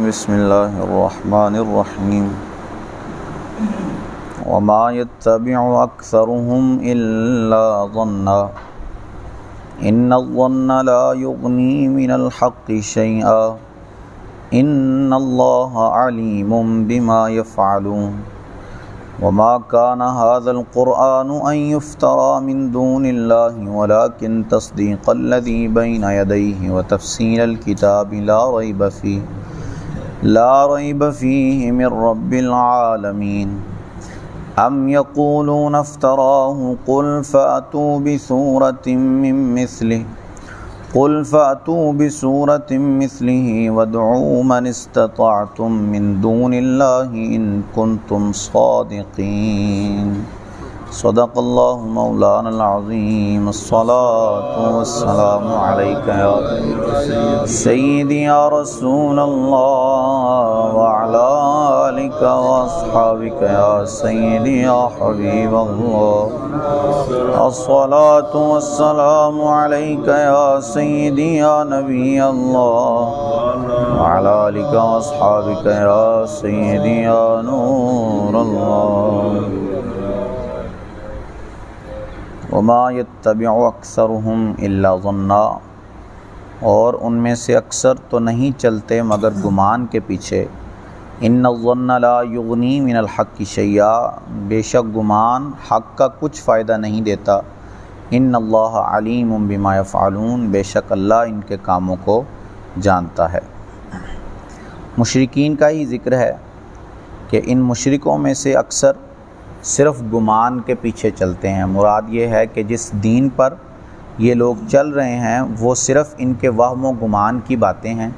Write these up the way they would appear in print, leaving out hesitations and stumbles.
بسم الله الرحمن الرحيم وما يتبع أكثرهم إلا ظنا إن الظن لا يغني من الحق شيئا إن الله عليم بما يفعلون وما كان هذا القرآن أن يفترى من دون الله ولكن تصديق الذي بين يديه وتفصيل الكتاب لا ريب فيه من رب العالمين أم يقولون افتراه قل فأتوا بسورة مثله وادعوا من استطعتم من دون الله إن كنتم صادقين صدق الله مولانا العظيم الصلاة والسلام عليك يا سيدي يا رسول الله وعلى آلك وأصحابك يا سيدي يا حبيب الله الصلاة والسلام عليك يا سيدي يا نبي الله وعلى آلك وأصحابك يا سيدي يا نور الله وما يتبع اکثرهم الا ظنا، اور ان میں سے اکثر تو نہیں چلتے مگر گمان کے پیچھے۔ ان الظن لا یغنی من الحق شیئا، بے شک گمان حق کا کچھ فائدہ نہیں دیتا۔ ان اللہ علیم بما یفعلون، بے شک اللہ ان کے کاموں کو جانتا ہے۔ مشرکین کا ہی ذکر ہے کہ ان مشرکوں میں سے اکثر صرف گمان کے پیچھے چلتے ہیں۔ مراد یہ ہے کہ جس دین پر یہ لوگ چل رہے ہیں وہ صرف ان کے وہم و گمان کی باتیں ہیں،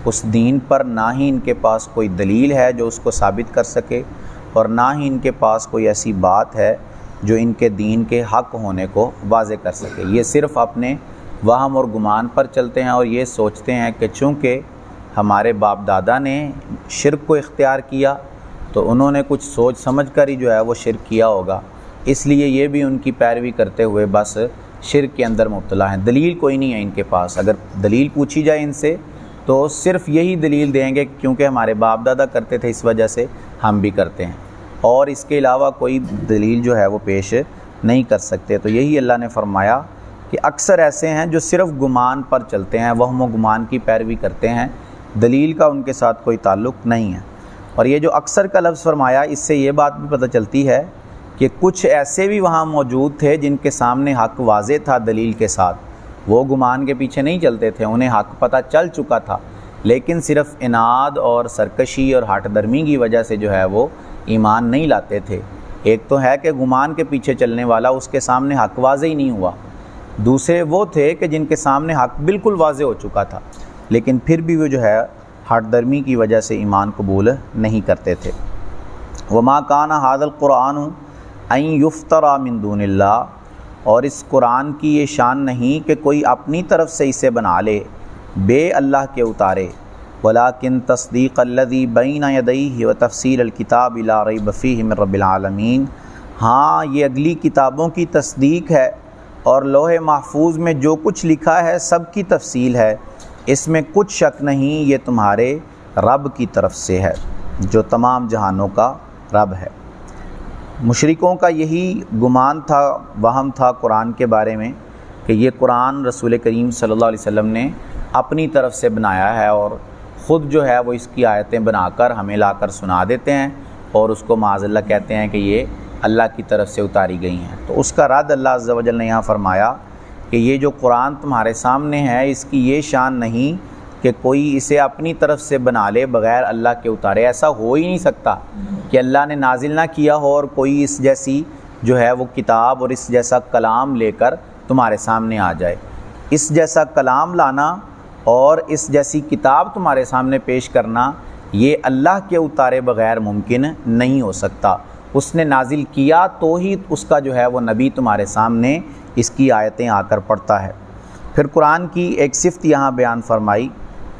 اس دین پر نہ ہی ان کے پاس کوئی دلیل ہے جو اس کو ثابت کر سکے، اور نہ ہی ان کے پاس کوئی ایسی بات ہے جو ان کے دین کے حق ہونے کو واضح کر سکے۔ یہ صرف اپنے وہم اور گمان پر چلتے ہیں اور یہ سوچتے ہیں کہ چونکہ ہمارے باپ دادا نے شرک کو اختیار کیا تو انہوں نے کچھ سوچ سمجھ کر ہی جو ہے وہ شرک کیا ہوگا، اس لیے یہ بھی ان کی پیروی کرتے ہوئے بس شرک کے اندر مبتلا ہیں۔ دلیل کوئی نہیں ہے ان کے پاس، اگر دلیل پوچھی جائے ان سے تو صرف یہی دلیل دیں گے کیونکہ ہمارے باپ دادا کرتے تھے اس وجہ سے ہم بھی کرتے ہیں، اور اس کے علاوہ کوئی دلیل جو ہے وہ پیش نہیں کر سکتے۔ تو یہی اللہ نے فرمایا کہ اکثر ایسے ہیں جو صرف گمان پر چلتے ہیں، وہم و گمان کی پیروی کرتے ہیں، دلیل کا ان کے ساتھ کوئی تعلق نہیں ہے۔ اور یہ جو اکثر کا لفظ فرمایا، اس سے یہ بات بھی پتہ چلتی ہے کہ کچھ ایسے بھی وہاں موجود تھے جن کے سامنے حق واضح تھا دلیل کے ساتھ، وہ گمان کے پیچھے نہیں چلتے تھے، انہیں حق پتہ چل چکا تھا، لیکن صرف اناد اور سرکشی اور ہٹ درمی کی وجہ سے جو ہے وہ ایمان نہیں لاتے تھے۔ ایک تو ہے کہ گمان کے پیچھے چلنے والا، اس کے سامنے حق واضح ہی نہیں ہوا، دوسرے وہ تھے کہ جن کے سامنے حق بالکل واضح ہو چکا تھا لیکن پھر بھی وہ جو ہے ہٹ درمی کی وجہ سے ایمان قبول نہیں کرتے تھے۔ وما کان ھذا القرآن ان یفتری من دون اللہ، اور اس قرآن کی یہ شان نہیں کہ کوئی اپنی طرف سے اسے بنا لے بے اللہ کے اتارے، ولکن تصدیق الذی بین یدیہ وتفصیل الکتاب لا ریب فیہ من رب العالمین، ہاں یہ اگلی کتابوں کی تصدیق ہے اور لوح محفوظ میں جو کچھ لکھا ہے سب کی تفصیل ہے، اس میں کچھ شک نہیں، یہ تمہارے رب کی طرف سے ہے جو تمام جہانوں کا رب ہے۔ مشرکوں کا یہی گمان تھا، وہم تھا قرآن کے بارے میں کہ یہ قرآن رسول کریم صلی اللہ علیہ وسلم نے اپنی طرف سے بنایا ہے اور خود جو ہے وہ اس کی آیتیں بنا کر ہمیں لا کر سنا دیتے ہیں اور اس کو معاذ اللہ کہتے ہیں کہ یہ اللہ کی طرف سے اتاری گئی ہیں۔ تو اس کا رد اللہ عز و جل نے یہاں فرمایا کہ یہ جو قرآن تمہارے سامنے ہے اس کی یہ شان نہیں کہ کوئی اسے اپنی طرف سے بنا لے بغیر اللہ کے اتارے، ایسا ہو ہی نہیں سکتا کہ اللہ نے نازل نہ کیا ہو اور کوئی اس جیسی جو ہے وہ کتاب اور اس جیسا کلام لے کر تمہارے سامنے آ جائے۔ اس جیسا کلام لانا اور اس جیسی کتاب تمہارے سامنے پیش کرنا یہ اللہ کے اتارے بغیر ممکن نہیں ہو سکتا، اس نے نازل کیا تو ہی اس کا جو ہے وہ نبی تمہارے سامنے اس کی آیتیں آ کر پڑھتا ہے۔ پھر قرآن کی ایک صفت یہاں بیان فرمائی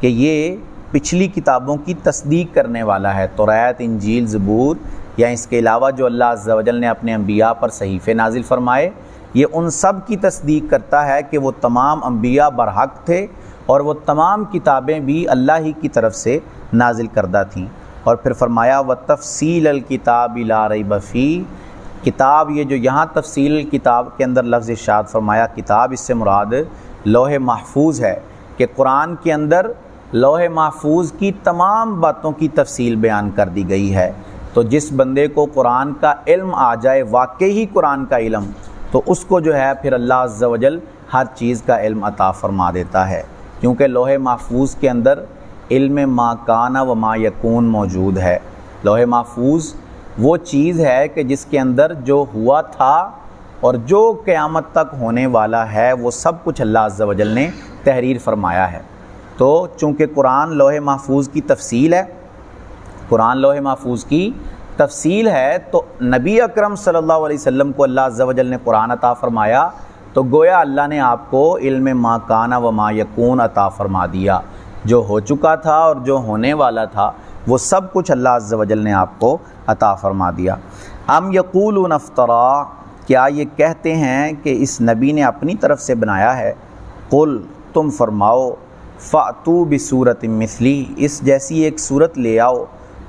کہ یہ پچھلی کتابوں کی تصدیق کرنے والا ہے، توریت، انجیل، زبور، یا اس کے علاوہ جو اللہ عز و جل نے اپنے انبیاء پر صحیفے نازل فرمائے، یہ ان سب کی تصدیق کرتا ہے کہ وہ تمام انبیاء برحق تھے اور وہ تمام کتابیں بھی اللہ ہی کی طرف سے نازل کردہ تھیں۔ اور پھر فرمایا وَتَفْصِيلَ الْكِتَابِ لَا رَيْبَ فِيهِ، کتاب، یہ جو یہاں تفصیل الکتاب کے اندر لفظ ارشاد فرمایا کتاب، اس سے مراد لوح محفوظ ہے، کہ قرآن کے اندر لوح محفوظ کی تمام باتوں کی تفصیل بیان کر دی گئی ہے۔ تو جس بندے کو قرآن کا علم آ جائے، واقعی ہی قرآن کا علم، تو اس کو جو ہے پھر اللہ عز و جل ہر چیز کا علم عطا فرما دیتا ہے، کیونکہ لوح محفوظ کے اندر علم ما کان و ما یکون موجود ہے۔ لوح محفوظ وہ چیز ہے کہ جس کے اندر جو ہوا تھا اور جو قیامت تک ہونے والا ہے وہ سب کچھ اللہ عز و جل نے تحریر فرمایا ہے۔ تو چونکہ قرآن لوح محفوظ کی تفصیل ہے، قرآن لوح محفوظ کی تفصیل ہے، تو نبی اکرم صلی اللہ علیہ وسلم کو اللہ عز و جل نے قرآن عطا فرمایا، تو گویا اللہ نے آپ کو علم ما کان و ما یکون عطا فرما دیا، جو ہو چکا تھا اور جو ہونے والا تھا وہ سب کچھ اللہ عز و جل نے آپ کو عطا فرما دیا۔ ام یقولون افترا، کیا یہ کہتے ہیں کہ اس نبی نے اپنی طرف سے بنایا ہے؟ قل، تم فرماؤ، فأتوا بسورۃ مثلی، اس جیسی ایک صورت لے آؤ،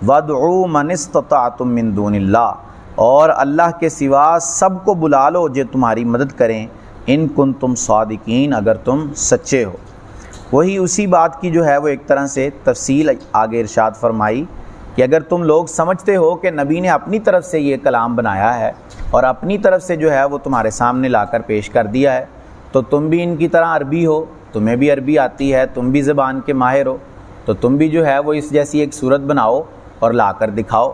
وادعوا من استطعتم من دون اللہ، اور اللہ کے سوا سب کو بلا لو جو تمہاری مدد کریں، ان کنتم صادقین، اگر تم سچے ہو۔ وہی اسی بات کی جو ہے وہ ایک طرح سے تفصیل آگے ارشاد فرمائی کہ اگر تم لوگ سمجھتے ہو کہ نبی نے اپنی طرف سے یہ کلام بنایا ہے اور اپنی طرف سے جو ہے وہ تمہارے سامنے لا کر پیش کر دیا ہے، تو تم بھی ان کی طرح عربی ہو، تمہیں بھی عربی آتی ہے، تم بھی زبان کے ماہر ہو، تو تم بھی جو ہے وہ اس جیسی ایک صورت بناؤ اور لا کر دکھاؤ۔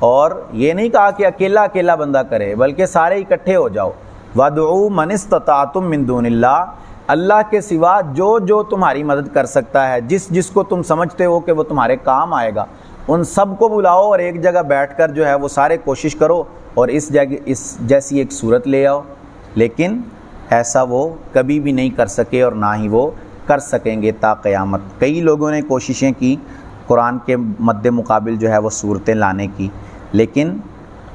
اور یہ نہیں کہا کہ اکیلا اکیلا بندہ کرے، بلکہ سارے اکٹھے ہو جاؤ۔ وَادْعُوا مَنِ اسْتَطَعْتُم مِّن دُونِ اللَّهِ، اللہ کے سوا جو تمہاری مدد کر سکتا ہے، جس کو تم سمجھتے ہو کہ وہ تمہارے کام آئے گا، ان سب کو بلاؤ اور ایک جگہ بیٹھ کر جو ہے وہ سارے کوشش کرو اور اس جیسی ایک صورت لے آؤ۔ لیکن ایسا وہ کبھی بھی نہیں کر سکے اور نہ ہی وہ کر سکیں گے تا قیامت۔ کئی لوگوں نے کوششیں کی قرآن کے مد مقابل جو ہے وہ صورتیں لانے کی، لیکن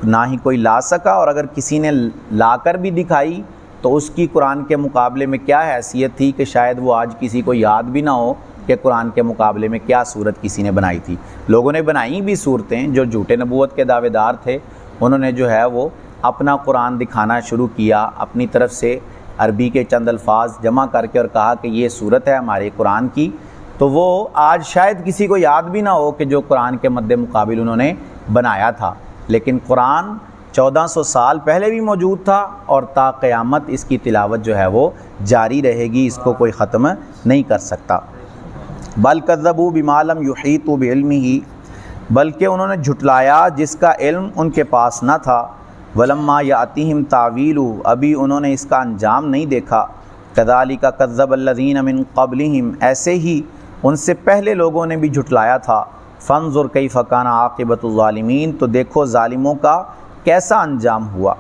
نہ ہی کوئی لا سکا، اور اگر کسی نے لا کر بھی دکھائی تو اس کی قرآن کے مقابلے میں کیا حیثیت تھی کہ شاید وہ آج کسی کو یاد بھی نہ ہو کہ قرآن کے مقابلے میں کیا صورت کسی نے بنائی تھی۔ لوگوں نے بنائی بھی صورتیں، جو جھوٹے نبوت کے دعوے دار تھے، انہوں نے جو ہے وہ اپنا قرآن دکھانا شروع کیا، اپنی طرف سے عربی کے چند الفاظ جمع کر کے اور کہا کہ یہ صورت ہے ہمارے قرآن کی، تو وہ آج شاید کسی کو یاد بھی نہ ہو کہ جو قرآن کے مد مقابل انہوں نے بنایا تھا۔ لیکن قرآن 1400 سال پہلے بھی موجود تھا اور تا قیامت اس کی تلاوت جو ہے وہ جاری رہے گی، اس کو کوئی ختم نہیں کر سکتا۔ بل کذبوا بما لم یحیطوا بعلمہ، بلکہ انہوں نے جھٹلایا جس کا علم ان کے پاس نہ تھا۔ ولما یاتہم تعویلہ، ابھی انہوں نے اس کا انجام نہیں دیکھا۔ کذالک کذب الذین من قبلہم، ایسے ہی ان سے پہلے لوگوں نے بھی جھٹلایا تھا۔ فانظر کیف کان عاقبۃ الظالمین، تو دیکھو ظالموں کا کیسا انجام ہوا۔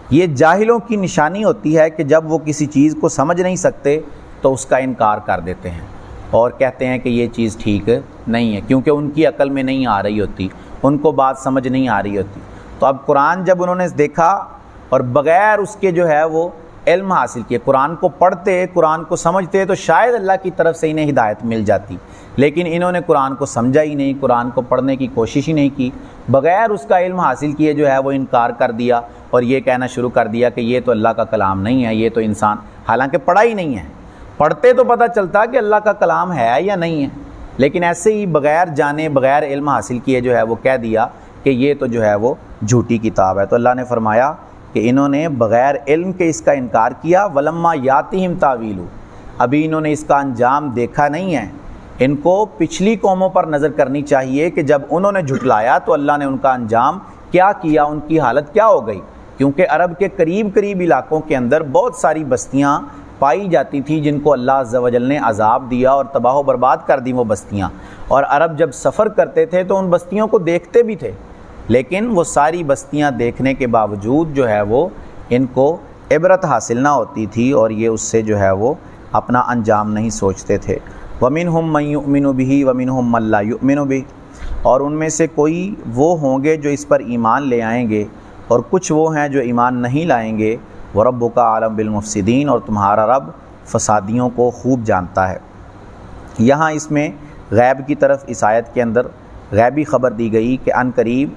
یہ جاہلوں کی نشانی ہوتی ہے کہ جب وہ کسی چیز کو سمجھ نہیں سکتے تو اس کا انکار کر دیتے ہیں اور کہتے ہیں کہ یہ چیز ٹھیک نہیں ہے، کیونکہ ان کی عقل میں نہیں آ رہی ہوتی، ان کو بات سمجھ نہیں آ رہی ہوتی۔ تو اب قرآن جب انہوں نے دیکھا اور بغیر اس کے جو ہے وہ علم حاصل کیے، قرآن کو پڑھتے، قرآن کو سمجھتے تو شاید اللہ کی طرف سے انہیں ہدایت مل جاتی، لیکن انہوں نے قرآن کو سمجھا ہی نہیں، قرآن کو پڑھنے کی کوشش ہی نہیں کی، بغیر اس کا علم حاصل کیے جو ہے وہ انکار کر دیا اور یہ کہنا شروع کر دیا کہ یہ تو اللہ کا کلام نہیں ہے، یہ تو انسان، حالانکہ پڑھا ہی نہیں ہے۔ پڑھتے تو پتہ چلتا کہ اللہ کا کلام ہے یا نہیں ہے، لیکن ایسے ہی بغیر جانے، بغیر علم حاصل کیے جو ہے وہ کہہ دیا کہ یہ تو جو ہے وہ جھوٹی کتاب ہے۔ تو اللہ نے فرمایا کہ انہوں نے بغیر علم کے اس کا انکار کیا۔ ولما یاتہم تعویلہ، ابھی انہوں نے اس کا انجام دیکھا نہیں ہے۔ ان کو پچھلی قوموں پر نظر کرنی چاہیے کہ جب انہوں نے جھٹلایا تو اللہ نے ان کا انجام کیا کیا، ان کی حالت کیا ہو گئی، کیونکہ عرب کے قریب علاقوں کے اندر بہت ساری بستیاں پائی جاتی تھیں جن کو اللہ عز و جل نے عذاب دیا اور تباہ و برباد کر دی وہ بستیاں، اور عرب جب سفر کرتے تھے تو ان بستیوں کو دیکھتے بھی تھے، لیکن وہ ساری بستیاں دیکھنے کے باوجود جو ہے وہ ان کو عبرت حاصل نہ ہوتی تھی اور یہ اس سے جو ہے وہ اپنا انجام نہیں سوچتے تھے۔ وَمِنْهُمْ مَنْ يُؤْمِنُ بِهِ وَمِنْهُمْ مَنْ لَا يُؤْمِنُ بِهِ، اور ان میں سے کوئی وہ ہوں گے جو اس پر ایمان لے آئیں گے اور کچھ وہ ہیں جو ایمان نہیں لائیں گے۔ وَرَبُّكَ أَعْلَمُ بِالْمُفْسِدِينَ، اور تمہارا رب فسادیوں کو خوب جانتا ہے۔ یہاں اس میں غیب کی طرف اس آیت کے اندر غیبی خبر دی گئی کہ ان قریب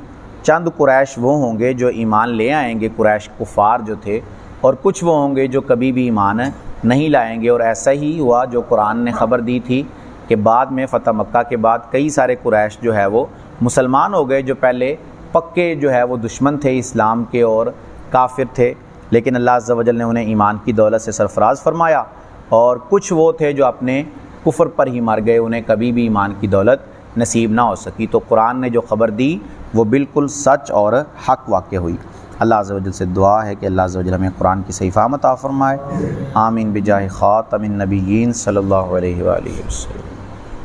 چند قریش وہ ہوں گے جو ایمان لے آئیں گے، قریش کفار جو تھے، اور کچھ وہ ہوں گے جو کبھی بھی ایمان نہیں لائیں گے۔ اور ایسا ہی ہوا جو قرآن نے خبر دی تھی کہ بعد میں فتح مکہ کے بعد کئی سارے قریش جو ہے وہ مسلمان ہو گئے، جو پہلے پکے جو ہے وہ دشمن تھے اسلام کے اور کافر تھے، لیکن اللہ عز و جل نے انہیں ایمان کی دولت سے سرفراز فرمایا، اور کچھ وہ تھے جو اپنے کفر پر ہی مر گئے، انہیں کبھی بھی ایمان کی دولت نصیب نہ ہو سکی۔ تو قرآن نے جو خبر دی وہ بالکل سچ اور حق واقع ہوئی۔ اللہ عز و جل سے دعا ہے کہ اللہ عز و جل ہمیں قرآن کی صحیح فہم عطا فرمائے۔ آمین بجاہ خاتم النبیین صلی اللہ علیہ وآلہ وسلم۔